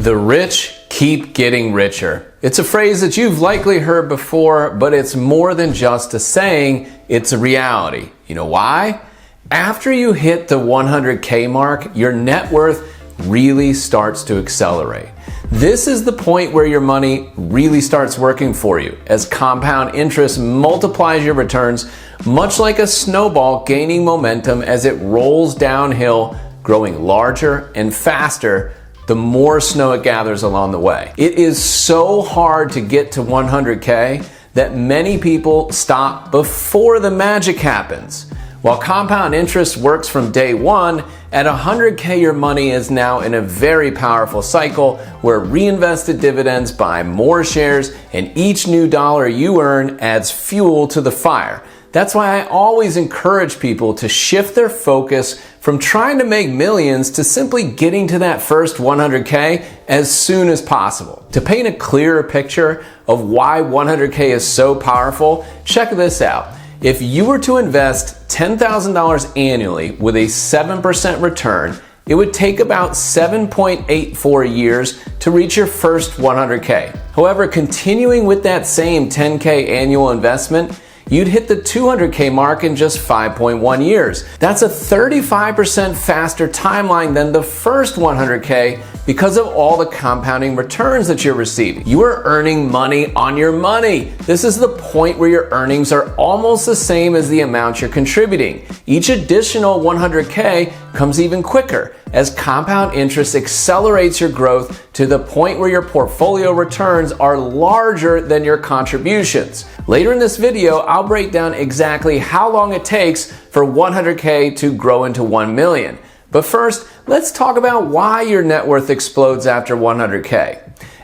The rich keep getting richer. It's a phrase that you've likely heard before, but it's more than just a saying, it's a reality. You know why? After you hit the 100K mark, your net worth really starts to accelerate. This is the point where your money really starts working for you, as compound interest multiplies your returns, much like a snowball gaining momentum as it rolls downhill, growing larger and faster the more snow it gathers along the way. It is so hard to get to 100K that many people stop before the magic happens. While compound interest works from day one, at 100K your money is now in a very powerful cycle where reinvested dividends buy more shares and each new dollar you earn adds fuel to the fire. That's why I always encourage people to shift their focus from trying to make millions to simply getting to that first 100K as soon as possible. To paint a clearer picture of why 100K is so powerful, check this out. If you were to invest $10,000 annually with a 7% return, it would take about 7.84 years to reach your first 100K. However, continuing with that same 10K annual investment, you'd hit the 200K mark in just 5.1 years. That's a 35% faster timeline than the first 100K because of all the compounding returns that you're receiving. You are earning money on your money. This is the point where your earnings are almost the same as the amount you're contributing. Each additional 100K comes even quicker as compound interest accelerates your growth to the point where your portfolio returns are larger than your contributions. Later in this video, I'll break down exactly how long it takes for 100K to grow into 1 million. But first, let's talk about why your net worth explodes after 100K.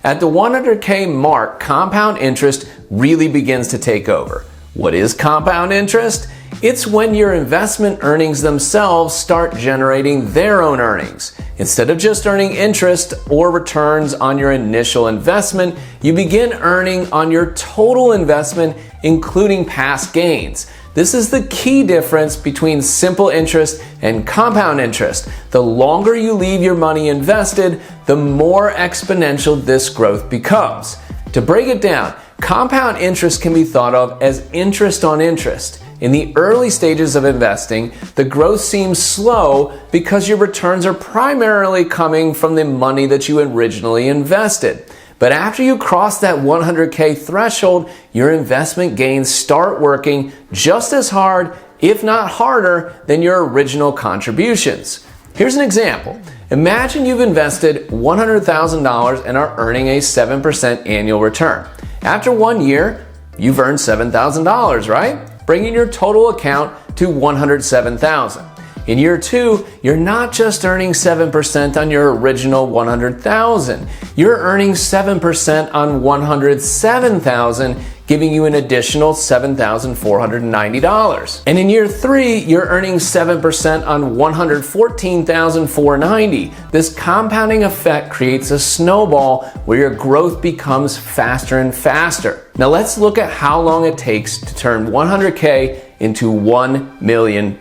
At the 100K mark, compound interest really begins to take over. What is compound interest? It's when your investment earnings themselves start generating their own earnings. Instead of just earning interest or returns on your initial investment, you begin earning on your total investment, including past gains. This is the key difference between simple interest and compound interest. The longer you leave your money invested, the more exponential this growth becomes. To break it down, compound interest can be thought of as interest on interest. In the early stages of investing, the growth seems slow because your returns are primarily coming from the money that you originally invested. But after you cross that 100K threshold, your investment gains start working just as hard, if not harder, than your original contributions. Here's an example. Imagine you've invested $100,000 and are earning a 7% annual return. After 1 year, you've earned $7,000, right? Bringing your total account to $107,000. In year 2, you're not just earning 7% on your original $100,000. You're earning 7% on $107,000, giving you an additional $7,490. And in year 3, you're earning 7% on $114,490. This compounding effect creates a snowball where your growth becomes faster and faster. Now let's look at how long it takes to turn 100K into $1 million.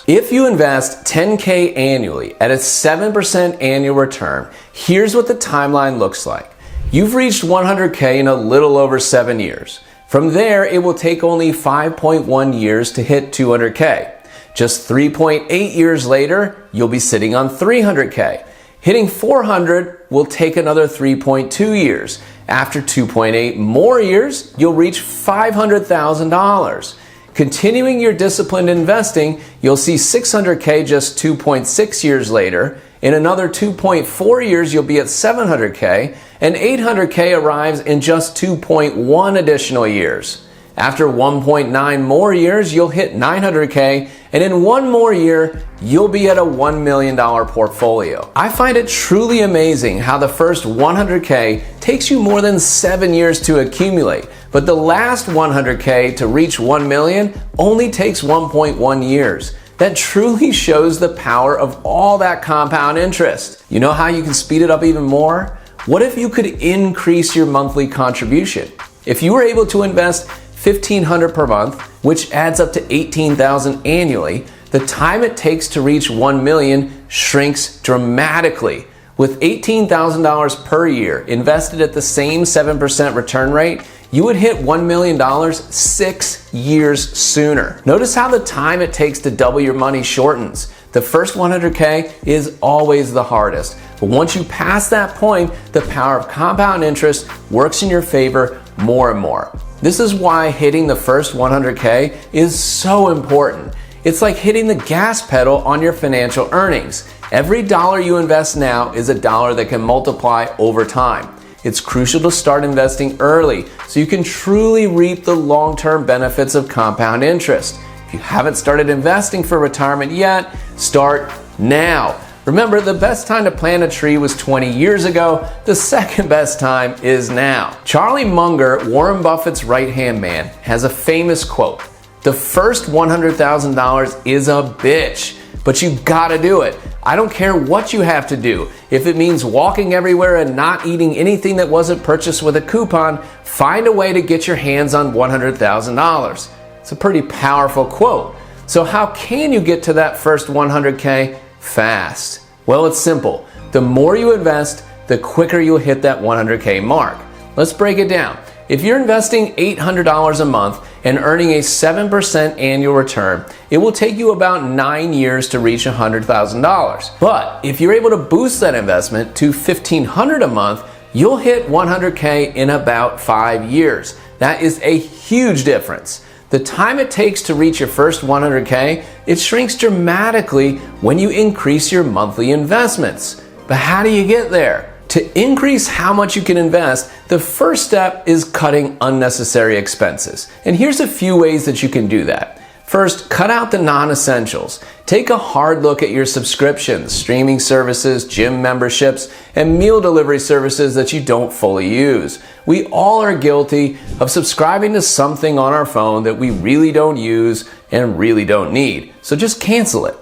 If you invest 10K annually at a 7% annual return, here's what the timeline looks like. You've reached 100K in a little over 7 years. From there, it will take only 5.1 years to hit 200K. Just 3.8 years later, you'll be sitting on 300K. Hitting 400 will take another 3.2 years. After 2.8 more years, you'll reach $500,000. Continuing your disciplined investing, you'll see 600K just 2.6 years later. In another 2.4 years, you'll be at 700K, and 800K arrives in just 2.1 additional years. After 1.9 more years, you'll hit 900K, and in 1 more year, you'll be at a $1 million portfolio. I find it truly amazing how the first 100K takes you more than 7 years to accumulate, but the last 100K to reach 1 million only takes 1.1 years. That truly shows the power of all that compound interest. You know how you can speed it up even more? What if you could increase your monthly contribution? If you were able to invest $1,500 per month, which adds up to $18,000 annually, the time it takes to reach 1 million shrinks dramatically. With $18,000 per year invested at the same 7% return rate, you would hit $1 million 6 years sooner. Notice how the time it takes to double your money shortens. The first 100K is always the hardest, but once you pass that point, the power of compound interest works in your favor more and more. This is why hitting the first 100K is so important. It's like hitting the gas pedal on your financial earnings. Every dollar you invest now is a dollar that can multiply over time. It's crucial to start investing early so you can truly reap the long-term benefits of compound interest. If you haven't started investing for retirement yet, start now. Remember, the best time to plant a tree was 20 years ago. The second best time is now. Charlie Munger, Warren Buffett's right-hand man, has a famous quote: "The first $100,000 is a bitch, but you gotta do it. I don't care what you have to do. If it means walking everywhere and not eating anything that wasn't purchased with a coupon, find a way to get your hands on $100,000. It's a pretty powerful quote. So how can you get to that first 100K fast? Well, it's simple. The more you invest, the quicker you'll hit that 100K mark. Let's break it down. If you're investing $800 a month and earning a 7% annual return, it will take you about 9 years to reach $100,000. But if you're able to boost that investment to $1,500 a month, you'll hit 100K in about 5 years. That is a huge difference. The time it takes to reach your first 100K, it shrinks dramatically when you increase your monthly investments. But how do you get there? To increase how much you can invest, the first step is cutting unnecessary expenses. And here's a few ways that you can do that. First, cut out the non-essentials. Take a hard look at your subscriptions, streaming services, gym memberships, and meal delivery services that you don't fully use. We all are guilty of subscribing to something on our phone that we really don't use and really don't need. So just cancel it.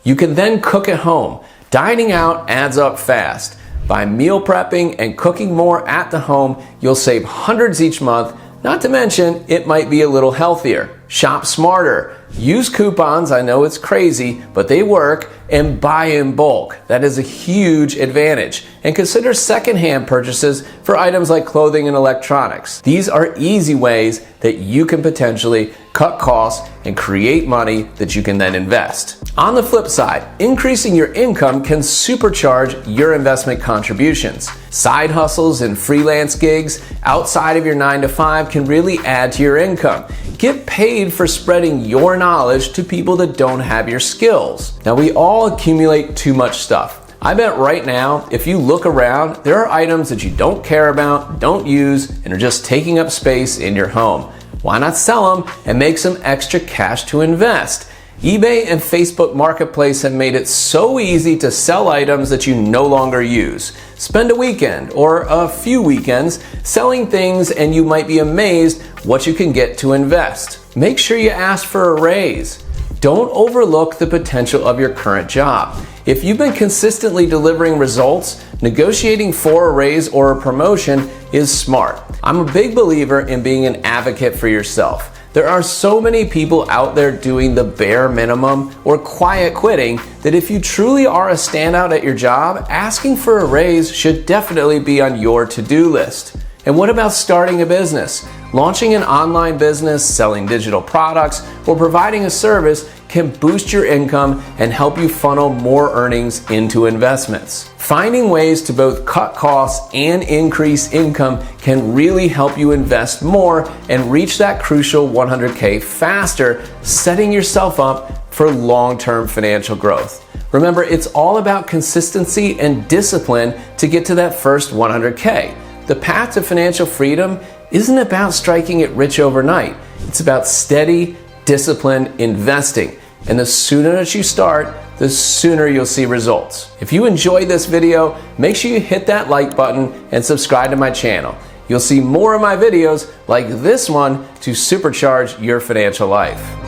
You can then cook at home. Dining out adds up fast. By meal prepping and cooking more at the home, you'll save hundreds each month. Not to mention, it might be a little healthier. Shop smarter. Use coupons, I know it's crazy, but they work, and buy in bulk. That is a huge advantage. And consider secondhand purchases for items like clothing and electronics. These are easy ways that you can potentially cut costs and create money that you can then invest. On the flip side, increasing your income can supercharge your investment contributions. Side hustles and freelance gigs outside of your 9 to 5 can really add to your income. Get paid for spreading your knowledge to people that don't have your skills. Now, we all accumulate too much stuff. I bet right now, if you look around, there are items that you don't care about, don't use, and are just taking up space in your home. Why not sell them and make some extra cash to invest? eBay and Facebook Marketplace have made it so easy to sell items that you no longer use. Spend a weekend or a few weekends selling things and you might be amazed what you can get to invest. Make sure you ask for a raise. Don't overlook the potential of your current job. If you've been consistently delivering results, negotiating for a raise or a promotion is smart. I'm a big believer in being an advocate for yourself. There are so many people out there doing the bare minimum or quiet quitting that if you truly are a standout at your job, asking for a raise should definitely be on your to-do list. And what about starting a business? Launching an online business, selling digital products, or providing a service can boost your income and help you funnel more earnings into investments. Finding ways to both cut costs and increase income can really help you invest more and reach that crucial 100K faster, setting yourself up for long-term financial growth. Remember, it's all about consistency and discipline to get to that first 100K. The path to financial freedom isn't about striking it rich overnight. It's about steady, disciplined investing. And the sooner that you start, the sooner you'll see results. If you enjoyed this video, make sure you hit that like button and subscribe to my channel. You'll see more of my videos like this one to supercharge your financial life.